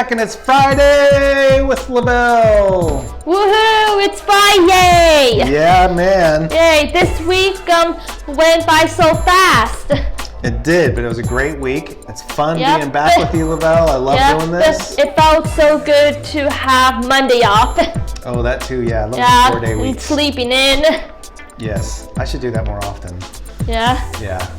back, and it's Friday with LaBelle. Woohoo! It's Friday! Yeah, man. Yay! This week went by so fast. It did, but it was a great week. It's fun Yep. being back with you, LaBelle. I love doing this. It felt so good to have Monday off. Oh, that too. Yeah, I love 4-day and weeks. Sleeping in. Yes, I should do that more often. Yeah.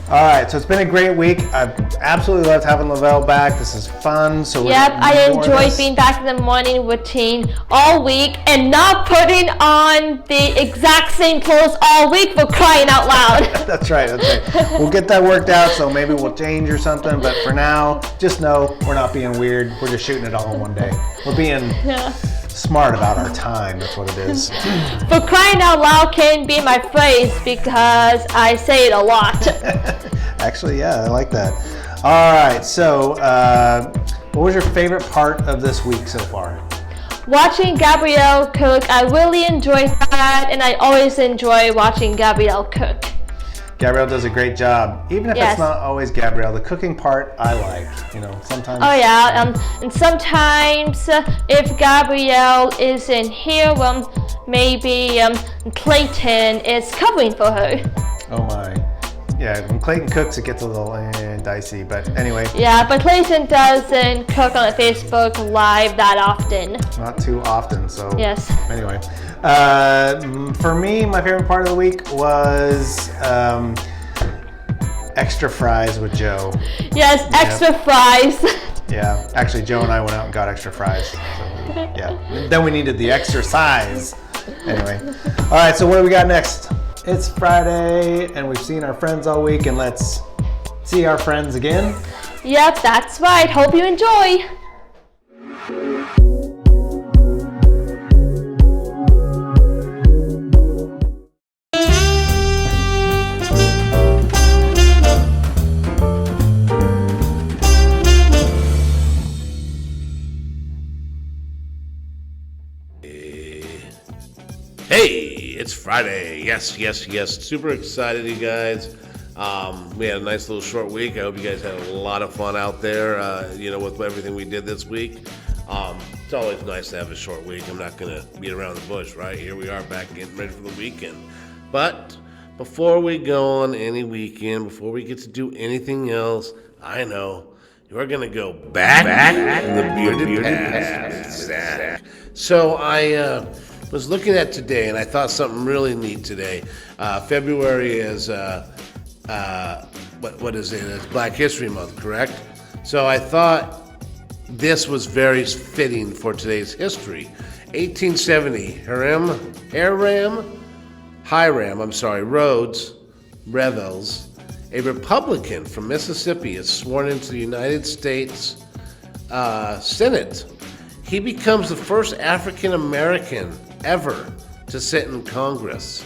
All right, so it's been a great week. I've absolutely loved having LaBelle back. This is fun. So I enjoyed being back in the morning routine all week and not putting on the exact same clothes all week for crying out loud. That's right. We'll get that worked out, so maybe we'll change or something. But for now, just know we're not being weird. We're just shooting it all in one day. We're being smart about our time. That's what it is. For crying out loud can be my phrase because I say it a lot. Actually, yeah, I like that. All right, so what was your favorite part of this week so far? Watching Gabrielle cook, I really enjoyed that, and I always enjoy watching Gabrielle cook. Gabrielle does a great job. Even if Yes. it's not always Gabrielle, the cooking part I like. Sometimes. Oh yeah, and sometimes if Gabrielle isn't here, maybe Clayton is covering for her. Oh my. Yeah, when Clayton cooks, it gets a little dicey, but anyway. Yeah, but Clayton doesn't cook on Facebook Live that often. Not too often, so. Yes. Anyway. For me, my favorite part of the week was extra fries with Joe. Yes, extra fries. Yeah, actually, Joe and I went out and got extra fries. So, yeah. Then we needed the exercise. Anyway. All right, so what do we got next? It's Friday, and we've seen our friends all week, and let's see our friends again. Yep, that's right. Hope you enjoy. Hey, it's Friday. Yes. Super excited, you guys. We had a nice little short week. I hope you guys had a lot of fun out there, with everything we did this week. It's always nice to have a short week. I'm not going to beat around the bush, right? Here we are back getting ready for the weekend. But before we go on any weekend, before we get to do anything else, I know you're going to go back in the bearded past. So I was looking at today, and I thought something really neat today. February is what is it? It's Black History Month, correct? So I thought this was very fitting for today's history. 1870, Hiram Rhodes Revels, a Republican from Mississippi, is sworn into the United States Senate. He becomes the first African American ever to sit in Congress.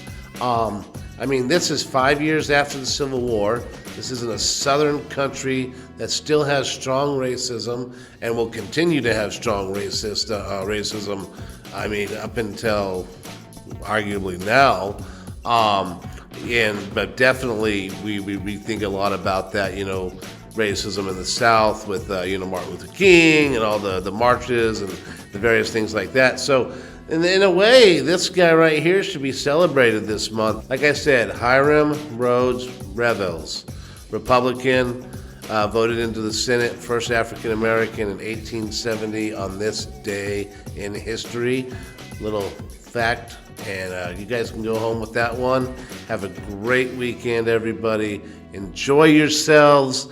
This is 5 years after the Civil War. This is in a southern country that still has strong racism and will continue to have strong racism. Up until arguably now. But definitely we think a lot about that, racism in the South with, Martin Luther King and all the marches and the various things like that. So in a way, this guy right here should be celebrated this month. Like I said, Hiram Rhodes Revels, Republican, voted into the Senate, first African American in 1870 on this day in history. Little fact, and you guys can go home with that one. Have a great weekend, everybody. Enjoy yourselves,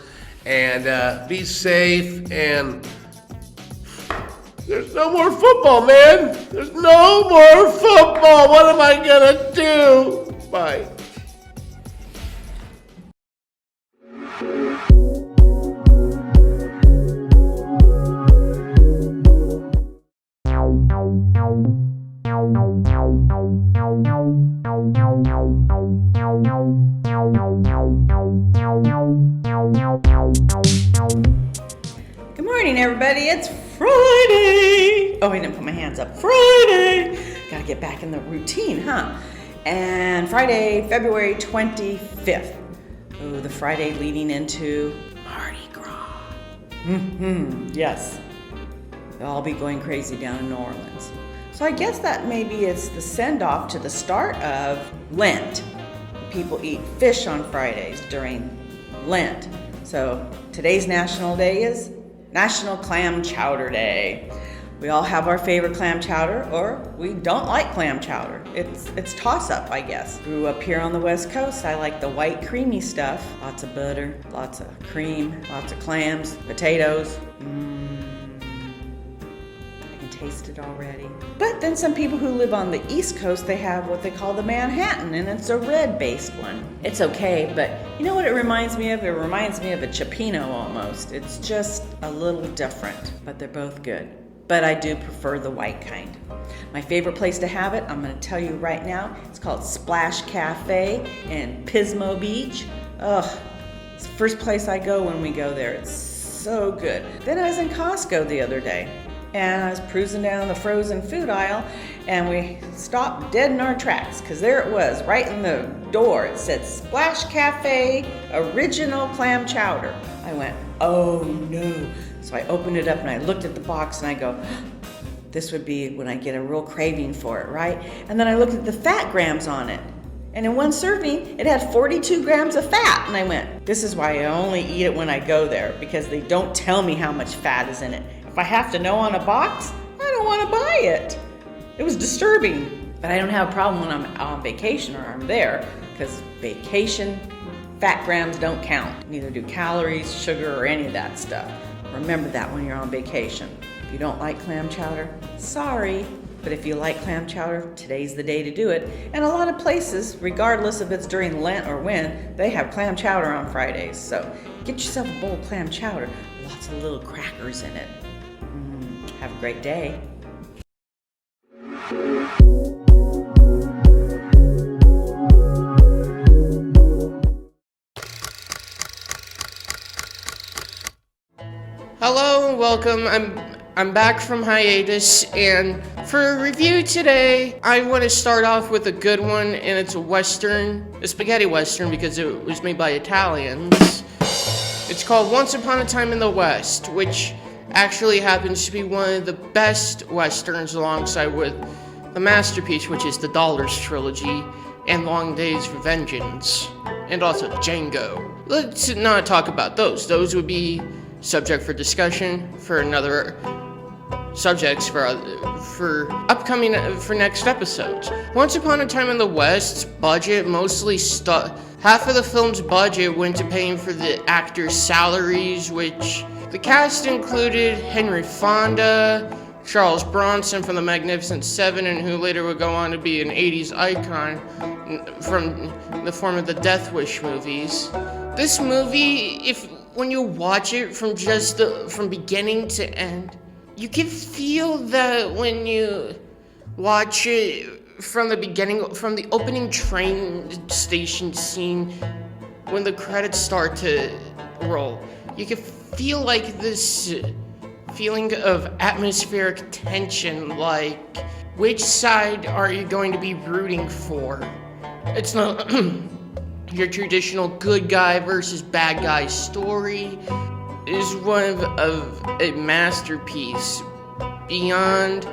and be safe, and there's no more football, man. There's no more football. What am I gonna do? Bye. Good morning, everybody. It's Friday. Oh, I didn't put my hands up. Friday. Gotta get back in the routine, huh? And Friday, February 25th. Oh, the Friday leading into Mardi Gras. Yes. They'll all be going crazy down in New Orleans. So I guess that maybe it's the send-off to the start of Lent. People eat fish on Fridays during Lent. So today's national day is National Clam Chowder Day. We all have our favorite clam chowder, or we don't like clam chowder. It's toss-up, I guess. Grew up here on the West Coast. I like the white creamy stuff. Lots of butter, lots of cream, lots of clams, potatoes. I can taste it already. But then some people who live on the East Coast, they have what they call the Manhattan, and it's a red-based one. It's okay, but you know what it reminds me of? It reminds me of a Cioppino almost. It's just a little different, but they're both good. But I do prefer the white kind. My favorite place to have it, I'm going to tell you right now, it's called Splash Cafe in Pismo Beach. Ugh, it's the first place I go when we go there. It's so good. Then I was in Costco the other day, and I was cruising down the frozen food aisle, and we stopped dead in our tracks, because there it was, right in the door. It said Splash Cafe Original Clam Chowder. I went, oh no. So I opened it up and I looked at the box and I go, this would be when I get a real craving for it, right? And then I looked at the fat grams on it. And in one serving, it had 42 grams of fat. And I went, this is why I only eat it when I go there, because they don't tell me how much fat is in it. If I have to know on a box, I don't want to buy it. It was disturbing. But I don't have a problem when I'm on vacation or I'm there, because vacation fat grams don't count. Neither do calories, sugar, or any of that stuff. Remember that when you're on vacation. If you don't like clam chowder, sorry. But if you like clam chowder, today's the day to do it. And a lot of places, regardless if it's during Lent or when, they have clam chowder on Fridays. So get yourself a bowl of clam chowder. Lots of little crackers in it. Have a great day. Hello and welcome. I'm back from hiatus, and for a review today, I want to start off with a good one, and it's a spaghetti western, because it was made by Italians. It's called Once Upon a Time in the West, which actually happens to be one of the best westerns, alongside with the masterpiece, which is the Dollars trilogy and Long Days for Vengeance, and also Django. Let's not talk about those. Those would be subject for discussion for another subjects for upcoming for next episodes. Once Upon a Time in the West's budget mostly half of the film's budget went to paying for the actors' salaries, which the cast included Henry Fonda, Charles Bronson from the Magnificent Seven, and who later would go on to be an 80s icon from the form of the Death Wish movies. This movie, when you watch it from beginning to end, you can feel that when you watch it from the beginning, from the opening train station scene, when the credits start to roll, you can feel like this feeling of atmospheric tension, like which side are you going to be rooting for? It's not your traditional good guy versus bad guy story. Is one of a masterpiece beyond,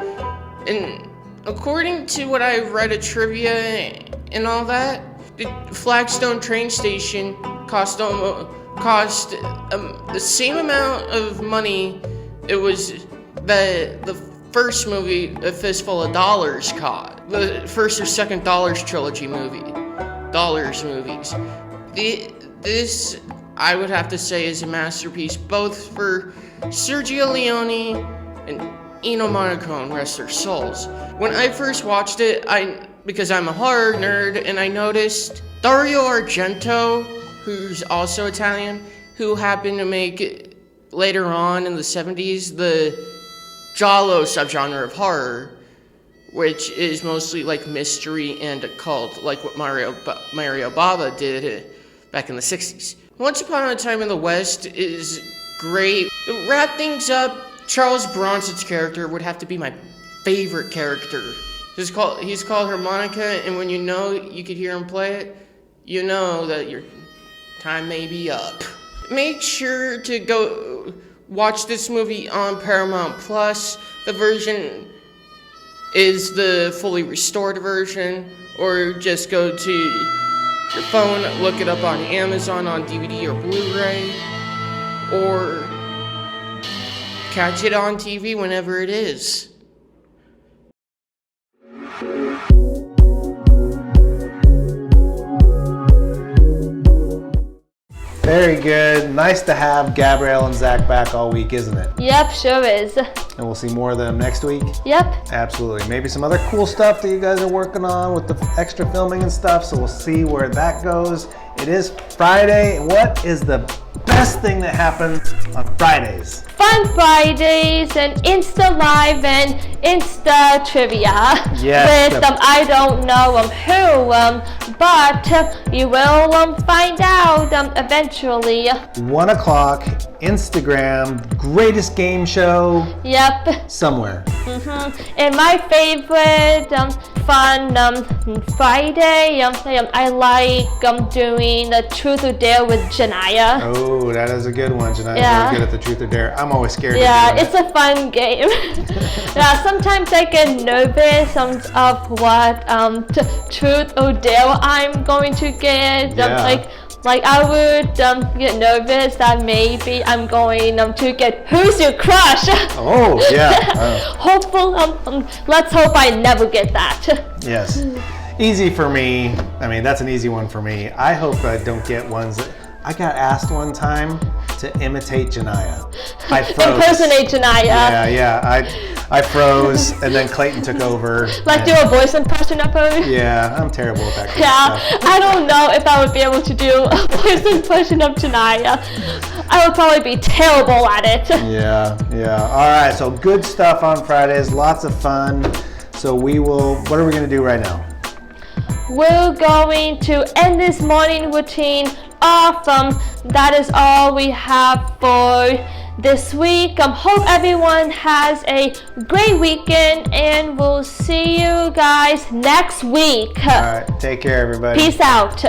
and according to what I've read of trivia and all that, the Flagstone train station cost the same amount of money it was the first movie, A Fistful of Dollars, cost. The first or second Dollars trilogy movies. This, I would have to say, is a masterpiece both for Sergio Leone and Ennio Morricone, rest their souls. When I first watched it, because I'm a horror nerd, and I noticed Dario Argento, who's also Italian, who happened to make later on in the 70s the giallo subgenre of horror, which is mostly like mystery and occult, like what Mario Bava did back in the 60s. Once Upon a Time in the West is great. To wrap things up, Charles Bronson's character would have to be my favorite character. He's called Harmonica, and when you could hear him play it, you know that your time may be up. Make sure to go watch this movie on Paramount Plus. The version is the fully restored version, or just go to your phone, look it up on Amazon on DVD or Blu-ray, or catch it on TV whenever it is. Very good. Nice to have Gabrielle and Zach back all week, isn't it? Yep, sure is. And we'll see more of them next week. Yep. Absolutely. Maybe some other cool stuff that you guys are working on with the extra filming and stuff. So we'll see where that goes. It is Friday. What is the best thing that happens on Fridays? Fun Fridays and Insta Live and Insta Trivia. Yes. With I don't know who, but you will find out eventually. 1 o'clock, Instagram, greatest game show Yep. somewhere. And my favorite fun Friday, I like doing the Truth or Dare with Janaya. Oh, that is a good one. Janai's Yeah. really good at the truth or dare. I'm always scared Yeah, to do it's a fun game. Yeah, sometimes I get nervous of what truth or dare I'm going to get. Yeah. Like I would get nervous that maybe I'm going to get Who's Your Crush? Oh, yeah. Let's hope I never get that. Yes. Easy for me. I mean, that's an easy one for me. I hope I don't get ones that I got asked one time to imitate Janaya. I froze. Impersonate Janaya. Yeah. I froze, and then Clayton took over. Like do a voice impression of her. Yeah, I'm terrible at that kind Yeah, of stuff. I don't know if I would be able to do a voice impression of Janaya. I would probably be terrible at it. Yeah. All right, so good stuff on Fridays, lots of fun. So what are we going to do right now? We're going to end this morning routine off. That is all we have for this week. Hope everyone has a great weekend, and we'll see you guys next week. All right, take care, everybody. Peace out.